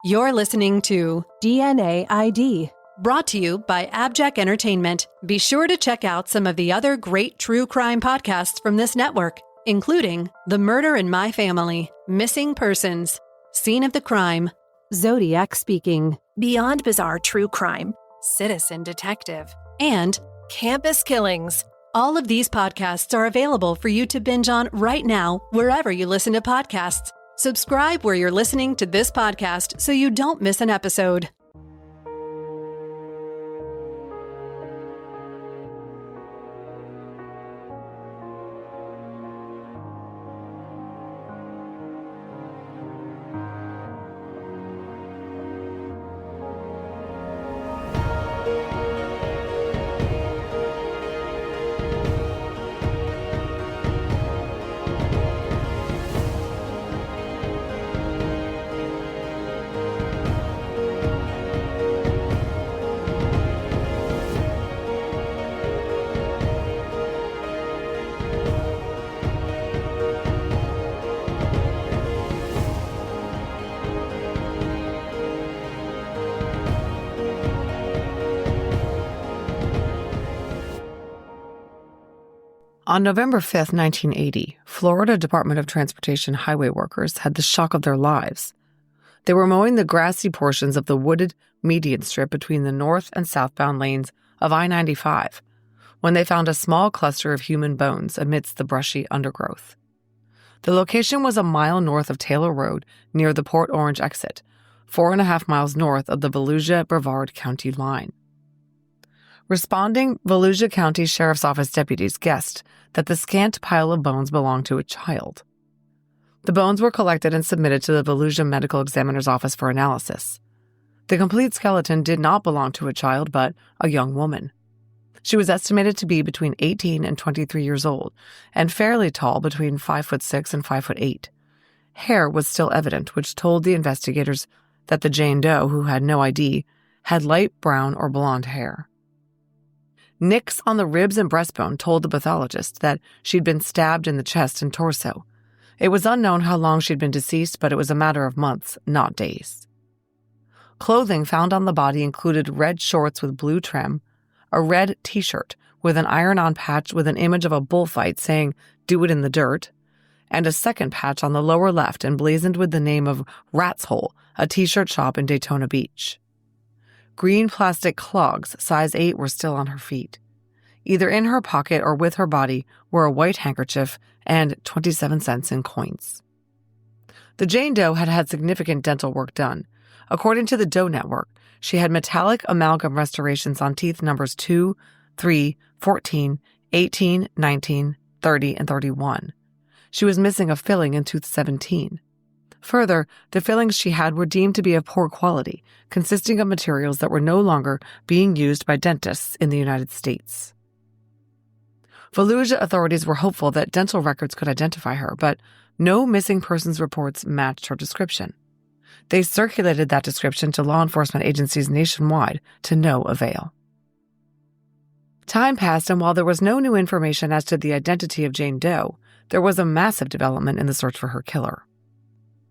You're listening to DNA ID. Brought to you by AbJack Entertainment. Be sure to check out some of the other great true crime podcasts from this network, including The Murder in My Family, Missing Persons, Scene of the Crime, Zodiac Speaking, Beyond Bizarre True Crime, Citizen Detective, and Campus Killings. All of these podcasts are available for you to binge on right now, wherever you listen to podcasts. Subscribe where you're listening to this podcast so you don't miss an episode. On November 5, 1980, Florida Department of Transportation highway workers had the shock of their lives. They were mowing the grassy portions of the wooded median strip between the north and southbound lanes of I-95 when they found a small cluster of human bones amidst the brushy undergrowth. The location was a mile north of Taylor Road near the Port Orange exit, 4.5 miles north of the Volusia-Brevard County line. Responding Volusia County Sheriff's Office deputies guessed that the scant pile of bones belonged to a child. The bones were collected and submitted to the Volusia Medical Examiner's Office for analysis. The complete skeleton did not belong to a child, but a young woman. She was estimated to be between 18 and 23 years old, and fairly tall, between 5'6" and 5'8". Hair was still evident, which told the investigators that the Jane Doe, who had no ID, had light brown or blonde hair. Nicks on the ribs and breastbone told the pathologist that she'd been stabbed in the chest and torso. It was unknown how long she'd been deceased, but it was a matter of months, not days. Clothing found on the body included red shorts with blue trim, a red t-shirt with an iron-on patch with an image of a bullfight saying, "Do it in the dirt," and a second patch on the lower left emblazoned with the name of Rat's Hole, a t-shirt shop in Daytona Beach. Green plastic clogs, size 8, were still on her feet. Either in her pocket or with her body were a white handkerchief and 27 cents in coins. The Jane Doe had had significant dental work done. According to the Doe Network, she had metallic amalgam restorations on teeth numbers 2, 3, 14, 18, 19, 30, and 31. She was missing a filling in tooth 17. Further, the fillings she had were deemed to be of poor quality, consisting of materials that were no longer being used by dentists in the United States. Volusia authorities were hopeful that dental records could identify her, but no missing persons reports matched her description. They circulated that description to law enforcement agencies nationwide to no avail. Time passed, and while there was no new information as to the identity of Jane Doe, there was a massive development in the search for her killer.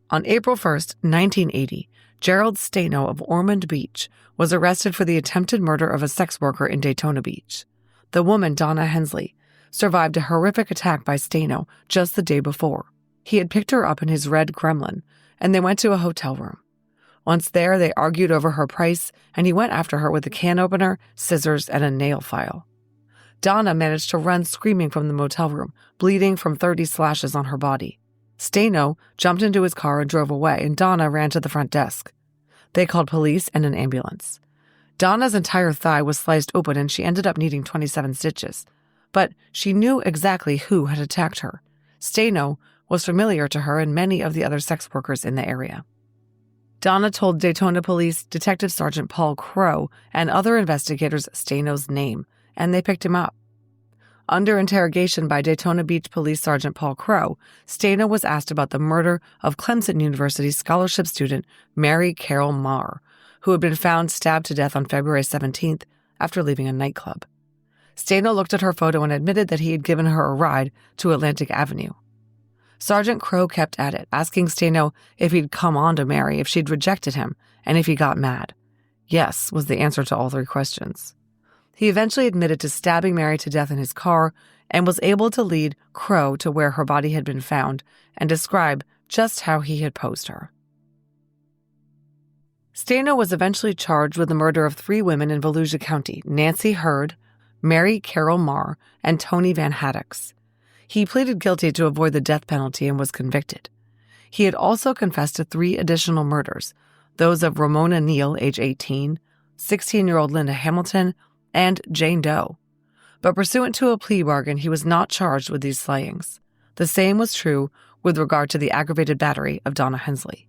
On April 1, 1980, Gerald Stano of Ormond Beach was arrested for the attempted murder of a sex worker in Daytona Beach. The woman, Donna Hensley, survived a horrific attack by Stano just the day before. He had picked her up in his red Gremlin, and they went to a hotel room. Once there, they argued over her price, and he went after her with a can opener, scissors, and a nail file. Donna managed to run screaming from the motel room, bleeding from 30 slashes on her body. Stano jumped into his car and drove away, and Donna ran to the front desk. They called police and an ambulance. Donna's entire thigh was sliced open, and she ended up needing 27 stitches. But she knew exactly who had attacked her. Stano was familiar to her and many of the other sex workers in the area. Donna told Daytona Police Detective Sergeant Paul Crow and other investigators Stano's name, and they picked him up. Under interrogation by Daytona Beach Police Sergeant Paul Crow, Stano was asked about the murder of Clemson University scholarship student Mary Carol Marr, who had been found stabbed to death on February 17th after leaving a nightclub. Stano looked at her photo and admitted that he had given her a ride to Atlantic Avenue. Sergeant Crowe kept at it, asking Stano if he'd come on to Mary if she'd rejected him, and if he got mad. Yes was the answer to all 3 questions. He eventually admitted to stabbing Mary to death in his car and was able to lead Crowe to where her body had been found and describe just how he had posed her. Stano was eventually charged with the murder of 3 women in Volusia County: Nancy Hurd, Mary Carol Marr, and Tony Van Haddocks. He pleaded guilty to avoid the death penalty and was convicted. He had also confessed to 3 additional murders, those of Ramona Neal, age 18, 16-year-old Linda Hamilton, and Jane Doe. But pursuant to a plea bargain, he was not charged with these slayings. The same was true with regard to the aggravated battery of Donna Hensley.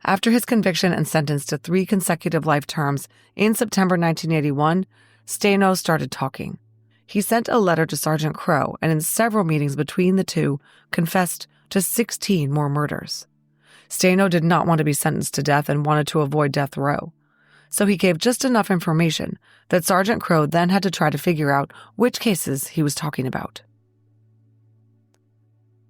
After his conviction and sentenced to 3 consecutive life terms in September 1981, Stano started talking. He sent a letter to Sergeant Crowe and in several meetings between the two confessed to 16 more murders. Stano did not want to be sentenced to death and wanted to avoid death row. So he gave just enough information that Sergeant Crowe then had to try to figure out which cases he was talking about.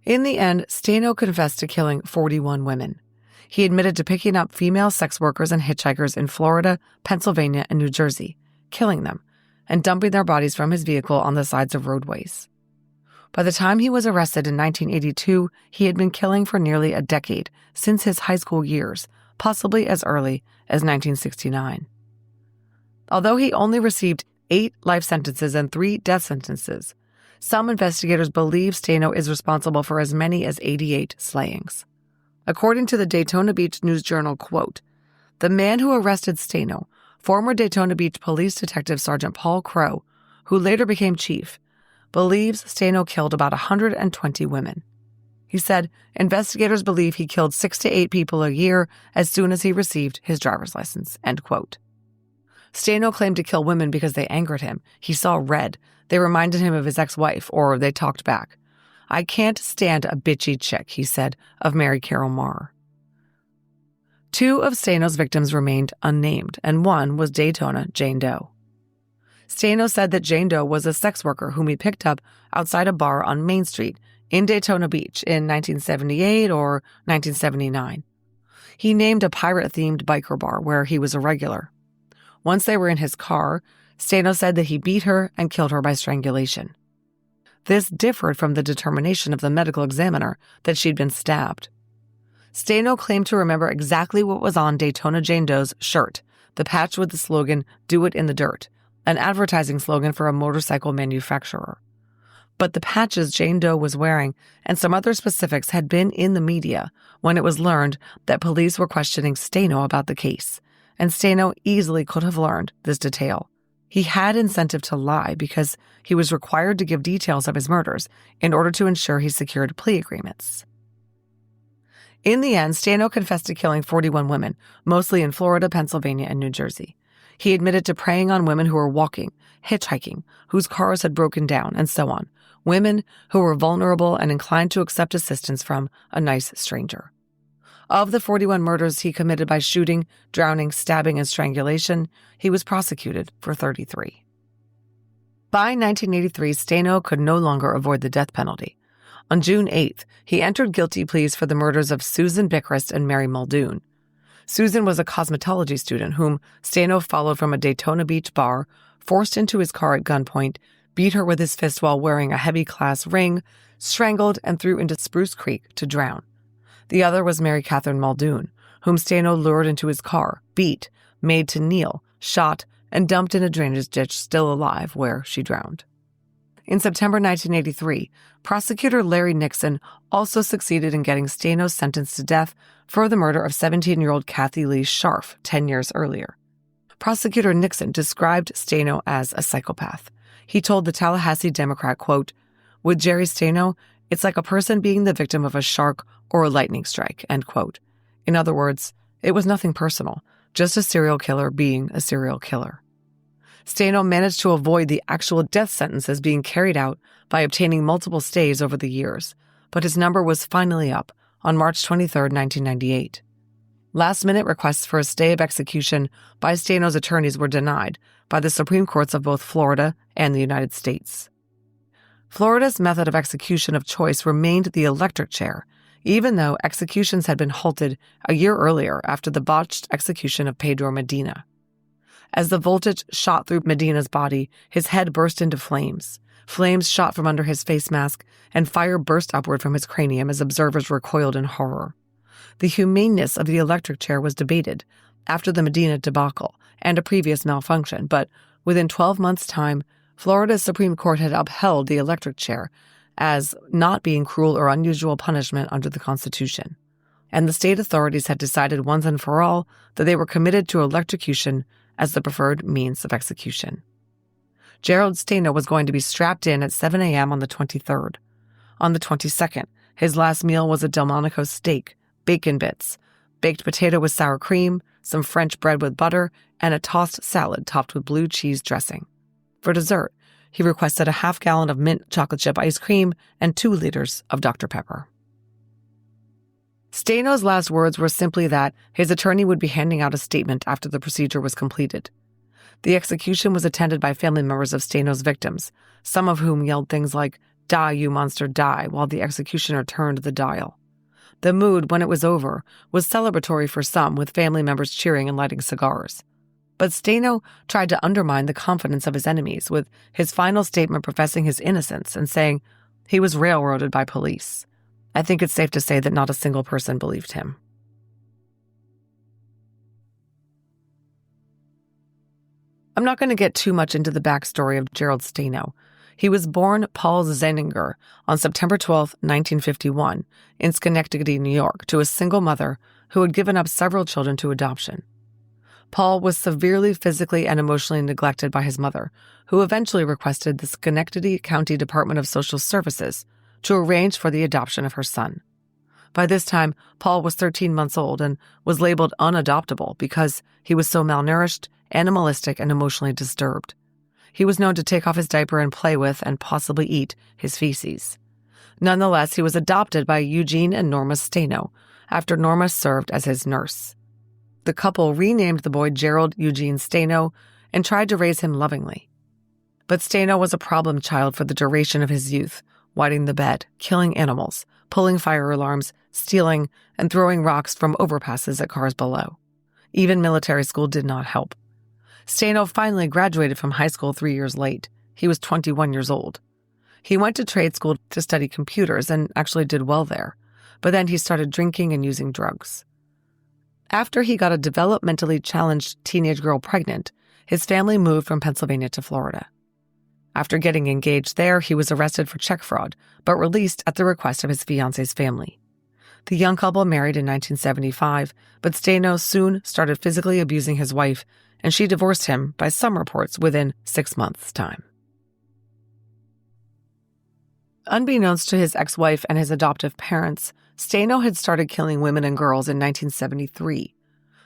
In the end, Stano confessed to killing 41 women. He admitted to picking up female sex workers and hitchhikers in Florida, Pennsylvania, and New Jersey, killing them, and dumping their bodies from his vehicle on the sides of roadways. By the time he was arrested in 1982, he had been killing for nearly a decade, since his high school years, possibly as early as 1969. Although he only received 8 life sentences and 3 death sentences, some investigators believe Stano is responsible for as many as 88 slayings. According to the Daytona Beach News-Journal, quote, "The man who arrested Stano, former Daytona Beach Police Detective Sergeant Paul Crowe, who later became chief, believes Stano killed about 120 women. He said investigators believe he killed 6 to 8 people a year as soon as he received his driver's license," end quote. Stano claimed to kill women because they angered him. He saw red. They reminded him of his ex-wife, or they talked back. "I can't stand a bitchy chick," he said of Mary Carol Marr. 2 of Stano's victims remained unnamed, and one was Daytona Jane Doe. Stano said that Jane Doe was a sex worker whom he picked up outside a bar on Main Street in Daytona Beach in 1978 or 1979. He named a pirate-themed biker bar where he was a regular. Once they were in his car, Stano said that he beat her and killed her by strangulation. This differed from the determination of the medical examiner that she'd been stabbed. Stano claimed to remember exactly what was on Daytona Jane Doe's shirt, the patch with the slogan, "Do it in the dirt," an advertising slogan for a motorcycle manufacturer. But the patches Jane Doe was wearing and some other specifics had been in the media when it was learned that police were questioning Stano about the case, and Stano easily could have learned this detail. He had incentive to lie because he was required to give details of his murders in order to ensure he secured plea agreements. In the end, Stano confessed to killing 41 women, mostly in Florida, Pennsylvania, and New Jersey. He admitted to preying on women who were walking, hitchhiking, whose cars had broken down, and so on. Women who were vulnerable and inclined to accept assistance from a nice stranger. Of the 41 murders he committed by shooting, drowning, stabbing, and strangulation, he was prosecuted for 33. By 1983, Stano could no longer avoid the death penalty. On June 8th, he entered guilty pleas for the murders of Susan Bickrest and Mary Muldoon. Susan was a cosmetology student whom Stano followed from a Daytona Beach bar, forced into his car at gunpoint, beat her with his fist while wearing a heavy class ring, strangled, and threw into Spruce Creek to drown. The other was Mary Catherine Muldoon, whom Stano lured into his car, beat, made to kneel, shot, and dumped in a drainage ditch still alive where she drowned. In September 1983, prosecutor Larry Nixon also succeeded in getting Stano sentenced to death for the murder of 17-year-old Kathy Lee Scharf 10 years earlier. Prosecutor Nixon described Stano as a psychopath. He told the Tallahassee Democrat, quote, "With Jerry Stano, it's like a person being the victim of a shark or a lightning strike," end quote. In other words, it was nothing personal, just a serial killer being a serial killer. Stano managed to avoid the actual death sentences being carried out by obtaining multiple stays over the years, but his number was finally up on March 23, 1998. Last-minute requests for a stay of execution by Stano's attorneys were denied by the Supreme Courts of both Florida and the United States. Florida's method of execution of choice remained the electric chair, even though executions had been halted a year earlier after the botched execution of Pedro Medina. As the voltage shot through Medina's body, his head burst into flames. Flames shot from under his face mask, and fire burst upward from his cranium as observers recoiled in horror. The humaneness of the electric chair was debated after the Medina debacle and a previous malfunction, but within 12 months' time, Florida's Supreme Court had upheld the electric chair as not being cruel or unusual punishment under the Constitution, and the state authorities had decided once and for all that they were committed to electrocution as the preferred means of execution. Gerald Stano was going to be strapped in at 7 a.m. on the 23rd. On the 22nd, his last meal was a Delmonico steak, bacon bits, baked potato with sour cream, some French bread with butter, and a tossed salad topped with blue cheese dressing. For dessert, he requested a half-gallon of mint chocolate chip ice cream and 2 liters of Dr. Pepper. Stano's last words were simply that his attorney would be handing out a statement after the procedure was completed. The execution was attended by family members of Stano's victims, some of whom yelled things like, "Die, you monster, die," while the executioner turned the dial. The mood, when it was over, was celebratory for some, with family members cheering and lighting cigars. But Stano tried to undermine the confidence of his enemies, with his final statement professing his innocence and saying he was railroaded by police. I think it's safe to say that not a single person believed him. I'm not going to get too much into the backstory of Gerald Stano. He was born Paul Zeninger on September 12, 1951, in Schenectady, New York, to a single mother who had given up several children to adoption. Paul was severely physically and emotionally neglected by his mother, who eventually requested the Schenectady County Department of Social Services to arrange for the adoption of her son. By this time, Paul was 13 months old and was labeled unadoptable because he was so malnourished, animalistic, and emotionally disturbed. He was known to take off his diaper and play with and possibly eat his feces. Nonetheless, he was adopted by Eugene and Norma Stano after Norma served as his nurse. The couple renamed the boy Gerald Eugene Stano and tried to raise him lovingly. But Stano was a problem child for the duration of his youth, wetting the bed, killing animals, pulling fire alarms, stealing, and throwing rocks from overpasses at cars below. Even military school did not help. Stano finally graduated from high school 3 years late. He was 21 years old. He went to trade school to study computers and actually did well there, but then he started drinking and using drugs. After he got a developmentally challenged teenage girl pregnant, his family moved from Pennsylvania to Florida. After getting engaged there, he was arrested for check fraud, but released at the request of his fiance's family. The young couple married in 1975, but Stano soon started physically abusing his wife, and she divorced him, by some reports, within 6 months' time. Unbeknownst to his ex-wife and his adoptive parents, Stano had started killing women and girls in 1973.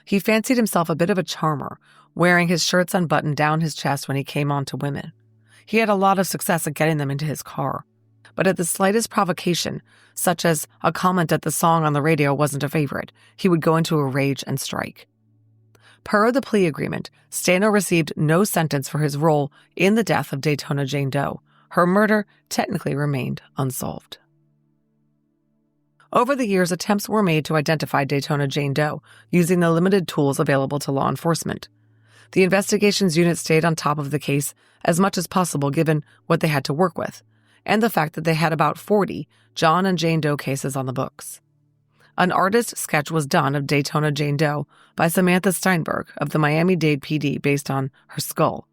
He fancied himself a bit of a charmer, wearing his shirts unbuttoned down his chest when he came on to women. He had a lot of success at getting them into his car. But at the slightest provocation, such as a comment that the song on the radio wasn't a favorite, he would go into a rage and strike. Per the plea agreement, Stano received no sentence for his role in the death of Daytona Jane Doe. Her murder technically remained unsolved. Over the years, attempts were made to identify Daytona Jane Doe using the limited tools available to law enforcement. The investigations unit stayed on top of the case as much as possible given what they had to work with, and the fact that they had about 40 John and Jane Doe cases on the books. An artist sketch was done of Daytona Jane Doe by Samantha Steinberg of the Miami-Dade PD based on her skull.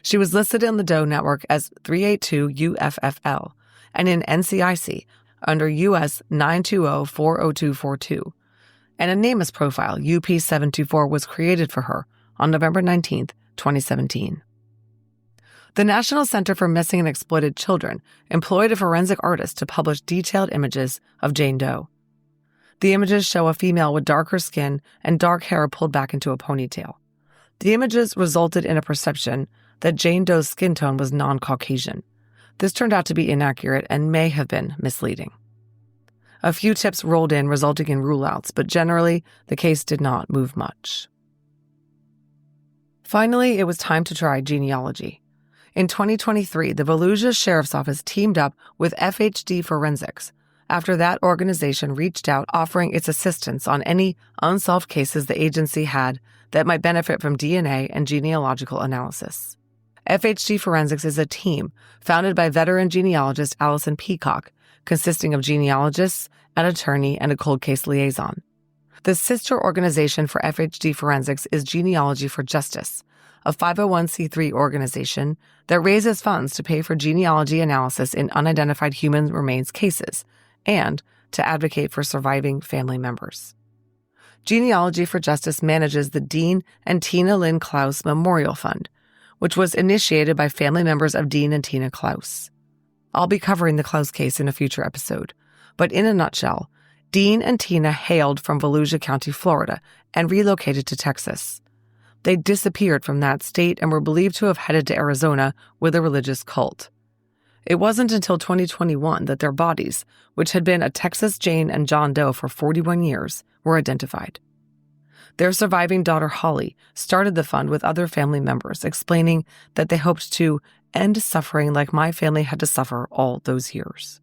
She was listed in the Doe network as 382-UFFL and in NCIC under US 920-40242, and a NamUs profile, UP724, was created for her on November 19, 2017. The National Center for Missing and Exploited Children employed a forensic artist to publish detailed images of Jane Doe. The images show a female with darker skin and dark hair pulled back into a ponytail. The images resulted in a perception that Jane Doe's skin tone was non-Caucasian. This turned out to be inaccurate and may have been misleading. A few tips rolled in, resulting in rule-outs, but generally, the case did not move much. Finally, it was time to try genealogy. In 2023, the Volusia Sheriff's Office teamed up with FHD Forensics after that organization reached out offering its assistance on any unsolved cases the agency had that might benefit from DNA and genealogical analysis. FHD Forensics is a team founded by veteran genealogist Allison Peacock, consisting of genealogists, an attorney, and a cold case liaison. The sister organization for FHD Forensics is Genealogy for Justice, a 501c3 organization that raises funds to pay for genealogy analysis in unidentified human remains cases and to advocate for surviving family members. Genealogy for Justice manages the Dean and Tina Lynn Klaus Memorial Fund, which was initiated by family members of Dean and Tina Klaus. I'll be covering the Klaus case in a future episode, but in a nutshell, Dean and Tina hailed from Volusia County, Florida, and relocated to Texas. They disappeared from that state and were believed to have headed to Arizona with a religious cult. It wasn't until 2021 that their bodies, which had been a Texas Jane and John Doe for 41 years, were identified. Their surviving daughter, Holly, started the fund with other family members, explaining that they hoped to end suffering like my family had to suffer all those years.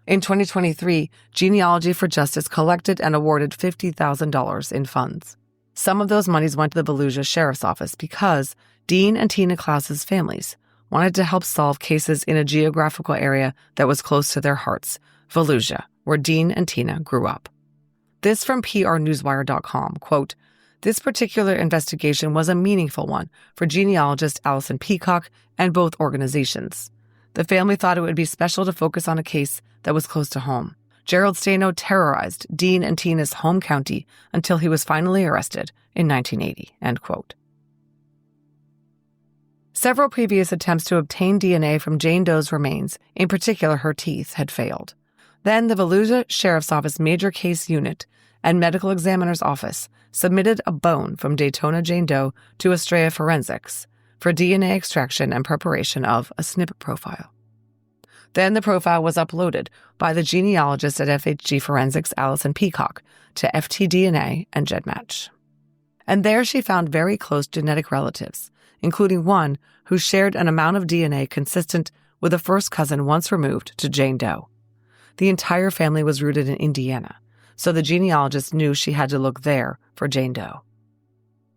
In 2023, Genealogy for Justice collected and awarded $50,000 in funds. Some of those monies went to the Volusia Sheriff's Office because Dean and Tina Klaus's families wanted to help solve cases in a geographical area that was close to their hearts, Volusia, where Dean and Tina grew up. This from prnewswire.com, quote, "This particular investigation was a meaningful one for genealogist Allison Peacock and both organizations. The family thought it would be special to focus on a case that was close to home. Gerald Stano terrorized Dean and Tina's home county until he was finally arrested in 1980, end quote. Several previous attempts to obtain DNA from Jane Doe's remains, in particular her teeth, had failed. Then the Volusia Sheriff's Office Major Case Unit and Medical Examiner's Office submitted a bone from Daytona Jane Doe to Estrella Forensics for DNA extraction and preparation of a SNP profile. Then the profile was uploaded by the genealogist at FHD Forensics, Allison Peacock, to FTDNA and GEDmatch. And there she found very close genetic relatives, including one who shared an amount of DNA consistent with a first cousin once removed to Jane Doe. The entire family was rooted in Indiana, so the genealogist knew she had to look there for Jane Doe.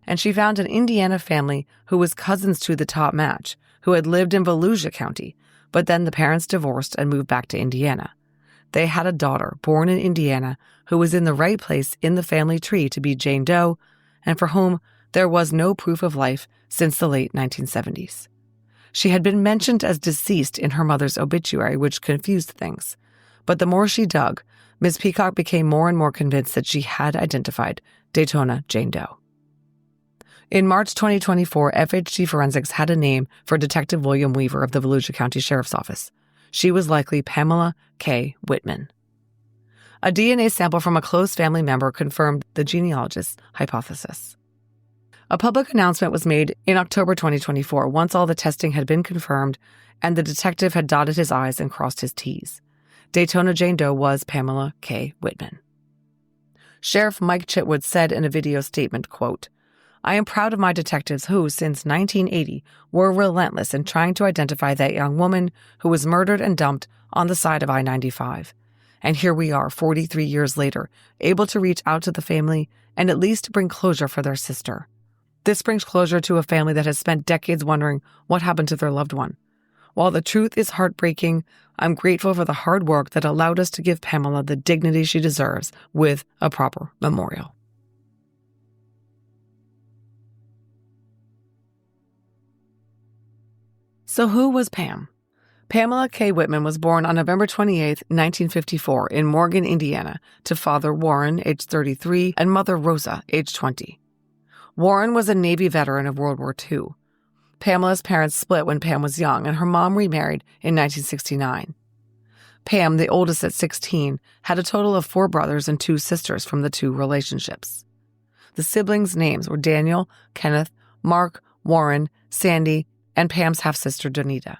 And she found an Indiana family who was cousins to the top match, who had lived in Volusia County, but then the parents divorced and moved back to Indiana. They had a daughter born in Indiana who was in the right place in the family tree to be Jane Doe, and for whom there was no proof of life since the late 1970s. She had been mentioned as deceased in her mother's obituary, which confused things. But the more she dug, Ms. Peacock became more and more convinced that she had identified Daytona Jane Doe. In March 2024, FHD Forensics had a name for Detective William Weaver of the Volusia County Sheriff's Office. She was likely Pamela K. Wittman. A DNA sample from a close family member confirmed the genealogist's hypothesis. A public announcement was made in October 2024 once all the testing had been confirmed and the detective had dotted his I's and crossed his T's. Daytona Jane Doe was Pamela K. Wittman. Sheriff Mike Chitwood said in a video statement, quote, "I am proud of my detectives who, since 1980, were relentless in trying to identify that young woman who was murdered and dumped on the side of I-95. And here we are, 43 years later, able to reach out to the family and at least bring closure for their sister. This brings closure to a family that has spent decades wondering what happened to their loved one. While the truth is heartbreaking, I'm grateful for the hard work that allowed us to give Pamela the dignity she deserves with a proper memorial." So who was Pam? Pamela K. Wittman was born on November 28, 1954, in Morgan, Indiana, to father Warren, age 33, and mother Rosa, age 20. Warren was a Navy veteran of World War II. Pamela's parents split when Pam was young, and her mom remarried in 1969. Pam, the oldest at 16, had a total of 4 brothers and 2 sisters from the 2 relationships. The siblings' names were Daniel, Kenneth, Mark, Warren, Sandy, and Pam's half-sister Donita.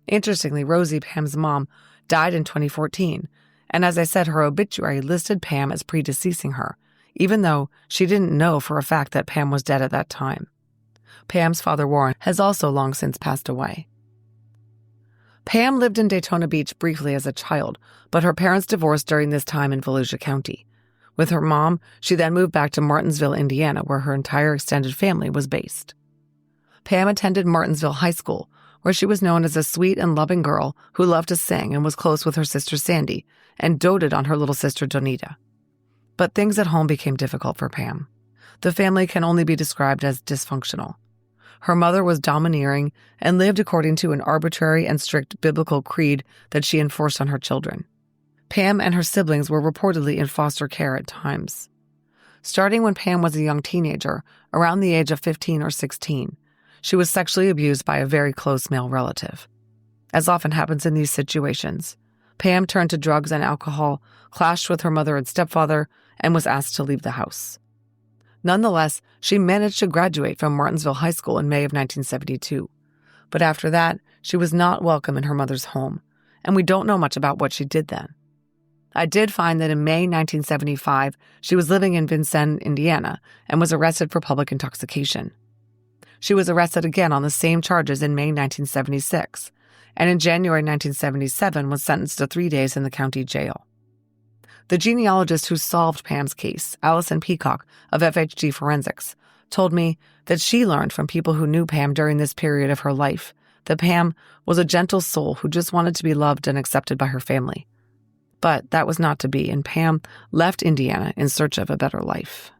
Interestingly, Rosie, Pam's mom, died in 2014, and as I said, her obituary listed Pam as predeceasing her, even though she didn't know for a fact that Pam was dead at that time. Pam's father, Warren, has also long since passed away. Pam lived in Daytona Beach briefly as a child, but her parents divorced during this time in Volusia County. With her mom, she then moved back to Martinsville, Indiana, where her entire extended family was based. Pam attended Martinsville High School, where she was known as a sweet and loving girl who loved to sing and was close with her sister Sandy and doted on her little sister Donita. But things at home became difficult for Pam. The family can only be described as dysfunctional. Her mother was domineering and lived according to an arbitrary and strict biblical creed that she enforced on her children. Pam and her siblings were reportedly in foster care at times. Starting when Pam was a young teenager, around the age of 15 or 16, she was sexually abused by a very close male relative. As often happens in these situations, Pam turned to drugs and alcohol, clashed with her mother and stepfather, and was asked to leave the house. Nonetheless, she managed to graduate from Martinsville High School in May of 1972. But after that, she was not welcome in her mother's home, and we don't know much about what she did then. I did find that in May 1975, she was living in Vincennes, Indiana, and was arrested for public intoxication. She was arrested again on the same charges in May 1976, and in January 1977 was sentenced to 3 days in the county jail. The genealogist who solved Pam's case, Allison Peacock of FHG Forensics, told me that she learned from people who knew Pam during this period of her life that Pam was a gentle soul who just wanted to be loved and accepted by her family. But that was not to be, and Pam left Indiana in search of a better life.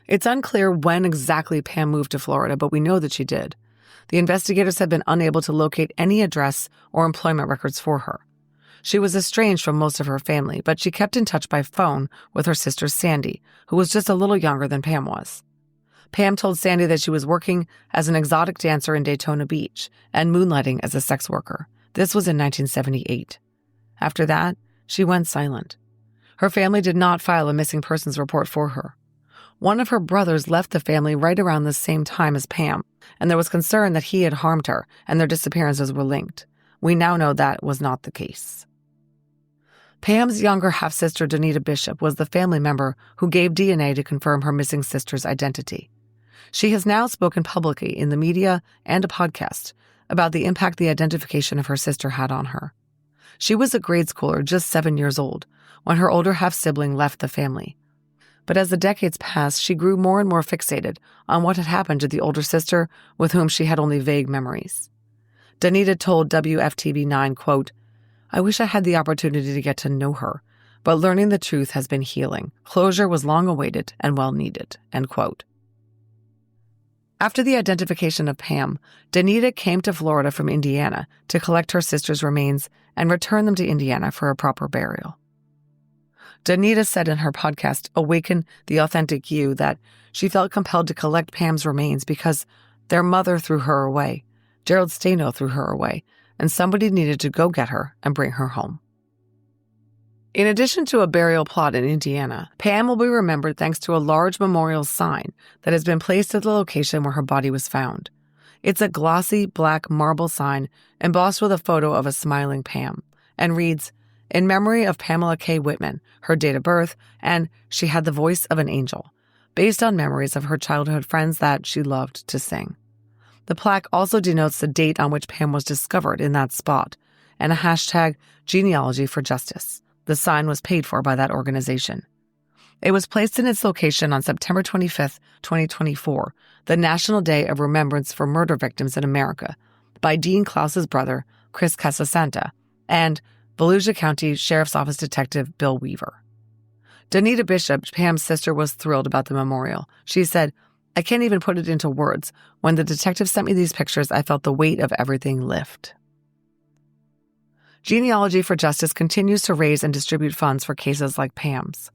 It's unclear when exactly Pam moved to Florida, but we know that she did. The investigators have been unable to locate any address or employment records for her. She was estranged from most of her family, but she kept in touch by phone with her sister Sandy, who was just a little younger than Pam was. Pam told Sandy that she was working as an exotic dancer in Daytona Beach and moonlighting as a sex worker. This was in 1978. After that, she went silent. Her family did not file a missing persons report for her. One of her brothers left the family right around the same time as Pam, and there was concern that he had harmed her and their disappearances were linked. We now know that was not the case. Pam's younger half-sister, Donita Bishop, was the family member who gave DNA to confirm her missing sister's identity. She has now spoken publicly in the media and a podcast about the impact the identification of her sister had on her. She was a grade schooler just 7 years old when her older half-sibling left the family. But as the decades passed, she grew more and more fixated on what had happened to the older sister with whom she had only vague memories. Donita told WFTV9, quote, "I wish I had the opportunity to get to know her, but learning the truth has been healing. Closure was long awaited and well needed," end quote. After the identification of Pam, Donita came to Florida from Indiana to collect her sister's remains and return them to Indiana for a proper burial. Donita said in her podcast, Awaken the Authentic You, that she felt compelled to collect Pam's remains because their mother threw her away, Gerald Stano threw her away, and somebody needed to go get her and bring her home. In addition to a burial plot in Indiana, Pam will be remembered thanks to a large memorial sign that has been placed at the location where her body was found. It's a glossy black marble sign embossed with a photo of a smiling Pam and reads, "In memory of Pamela K. Wittman, her date of birth, and she had the voice of an angel," based on memories of her childhood friends that she loved to sing. The plaque also denotes the date on which Pam was discovered in that spot and a hashtag genealogy for justice. The sign was paid for by that organization. It was placed in its location on September 25, 2024, the National Day of Remembrance for Murder Victims in America, by Dean Klaus's brother, Chris Casasanta, and Volusia County Sheriff's Office Detective Bill Weaver. Donita Bishop, Pam's sister, was thrilled about the memorial. She said, "I can't even put it into words. When the detective sent me these pictures, I felt the weight of everything lift." Genealogy for Justice continues to raise and distribute funds for cases like Pam's.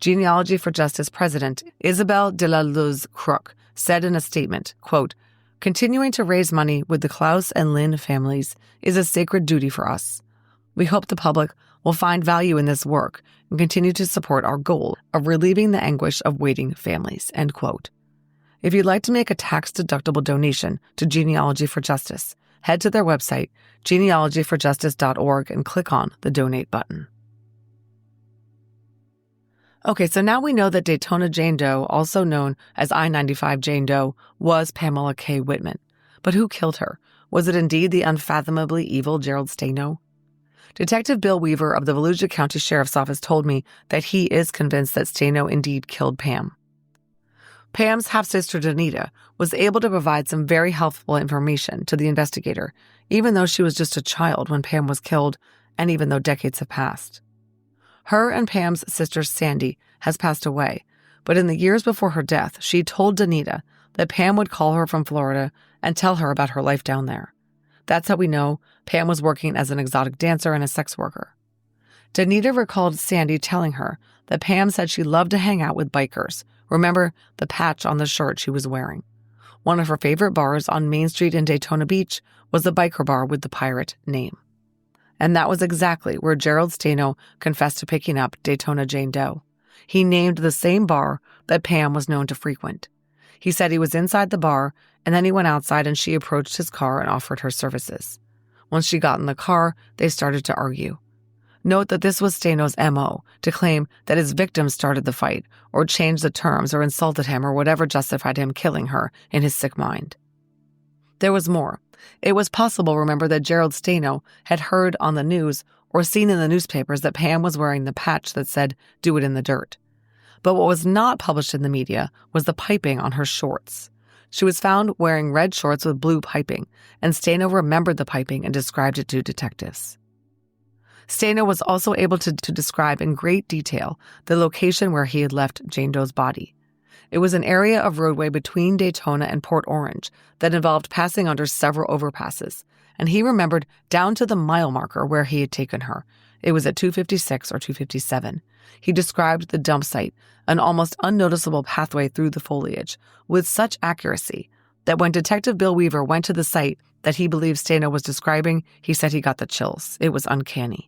Genealogy for Justice President Isabel de la Luz Crook said in a statement, quote, "Continuing to raise money with the Klaus and Lynn families is a sacred duty for us. We hope the public will find value in this work and continue to support our goal of relieving the anguish of waiting families," end quote. If you'd like to make a tax-deductible donation to Genealogy for Justice, head to their website, genealogyforjustice.org, and click on the Donate button. Okay, so now we know that Daytona Jane Doe, also known as I-95 Jane Doe, was Pamela K. Wittman. But who killed her? Was it indeed the unfathomably evil Gerald Stano? Detective Bill Weaver of the Volusia County Sheriff's Office told me that he is convinced that Stano indeed killed Pam. Pam's half-sister Danita was able to provide some very helpful information to the investigator, even though she was just a child when Pam was killed, and even though decades have passed. Her and Pam's sister Sandy has passed away, but in the years before her death, she told Danita that Pam would call her from Florida and tell her about her life down there. That's how we know Pam was working as an exotic dancer and a sex worker. Danita recalled Sandy telling her that Pam said she loved to hang out with bikers. Remember the patch on the shirt she was wearing. One of her favorite bars on Main Street in Daytona Beach was the biker bar with the pirate name. And that was exactly where Gerald Stano confessed to picking up Daytona Jane Doe. He named the same bar that Pam was known to frequent. He said he was inside the bar, and then he went outside and she approached his car and offered her services. Once she got in the car, they started to argue. Note that this was Stano's M.O., to claim that his victims started the fight, or changed the terms, or insulted him, or whatever justified him killing her in his sick mind. There was more. It was possible, remember, that Gerald Stano had heard on the news or seen in the newspapers that Pam was wearing the patch that said, "Do it in the dirt." But what was not published in the media was the piping on her shorts. She was found wearing red shorts with blue piping, and Stano remembered the piping and described it to detectives. Stano was also able to describe in great detail the location where he had left Jane Doe's body. It was an area of roadway between Daytona and Port Orange that involved passing under several overpasses, and he remembered down to the mile marker where he had taken her. It was at 256 or 257. He described the dump site, an almost unnoticeable pathway through the foliage, with such accuracy that when Detective Bill Weaver went to the site that he believed Stano was describing, he said he got the chills. It was uncanny.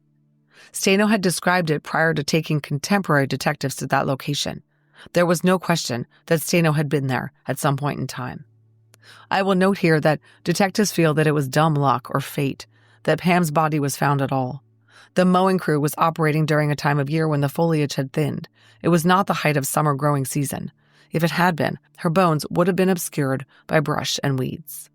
Stano had described it prior to taking contemporary detectives to that location. There was no question that Stano had been there at some point in time. I will note here that detectives feel that it was dumb luck or fate that Pam's body was found at all. The mowing crew was operating during a time of year when the foliage had thinned. It was not the height of summer growing season. If it had been, her bones would have been obscured by brush and weeds.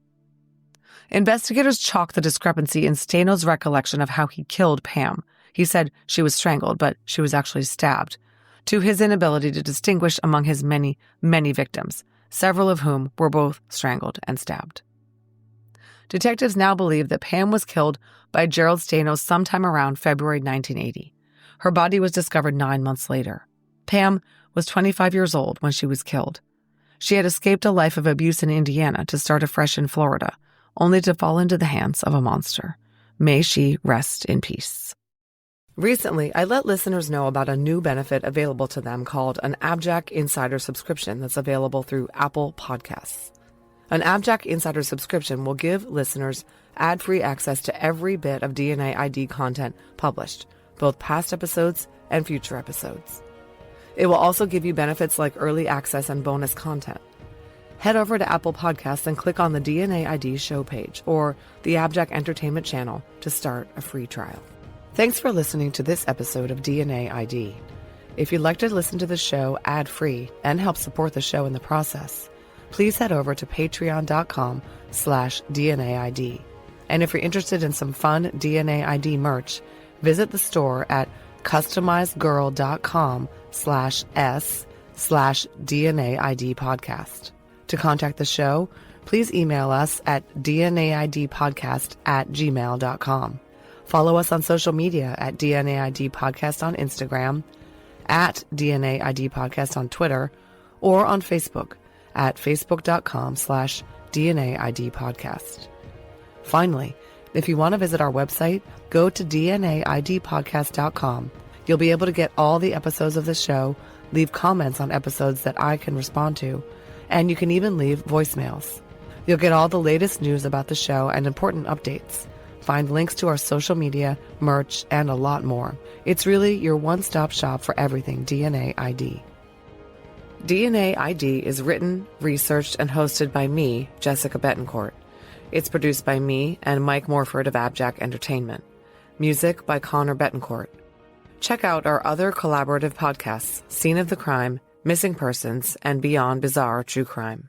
Investigators chalked the discrepancy in Stano's recollection of how he killed Pam. He said she was strangled, but she was actually stabbed, to his inability to distinguish among his many, many victims, several of whom were both strangled and stabbed. Detectives now believe that Pam was killed by Gerald Stano sometime around February 1980. Her body was discovered 9 months later. Pam was 25 years old when she was killed. She had escaped a life of abuse in Indiana to start afresh in Florida, only to fall into the hands of a monster. May she rest in peace. Recently, I let listeners know about a new benefit available to them called an AbJack Insider subscription that's available through Apple Podcasts. An AbJack Insider subscription will give listeners ad-free access to every bit of DNA ID content published, both past episodes and future episodes. It will also give you benefits like early access and bonus content. Head over to Apple Podcasts and click on the DNA ID show page or the AbJack Entertainment channel to start a free trial. Thanks for listening to this episode of DNA ID. If you'd like to listen to the show ad-free and help support the show in the process, please head over to patreon.com/DNAID. And if you're interested in some fun DNA ID merch, visit the store at customizedgirl.com/s/DNAID podcast. To contact the show, please email us at dnaidpodcast@gmail.com. Follow us on social media at DNAID Podcast on Instagram, at DNAID Podcast on Twitter, or on Facebook at facebook.com/DNAID Podcast. Finally, if you want to visit our website, go to DNAIDpodcast.com. You'll be able to get all the episodes of the show, leave comments on episodes that I can respond to, and you can even leave voicemails. You'll get all the latest news about the show and important updates. Find links to our social media, merch, and a lot more. It's really your one-stop shop for everything DNA ID. DNA ID is written, researched, and hosted by me, Jessica Betancourt. It's produced by me and Mike Morford of AbJack Entertainment. Music by Connor Betancourt. Check out our other collaborative podcasts, Scene of the Crime, Missing Persons, and Beyond Bizarre True Crime.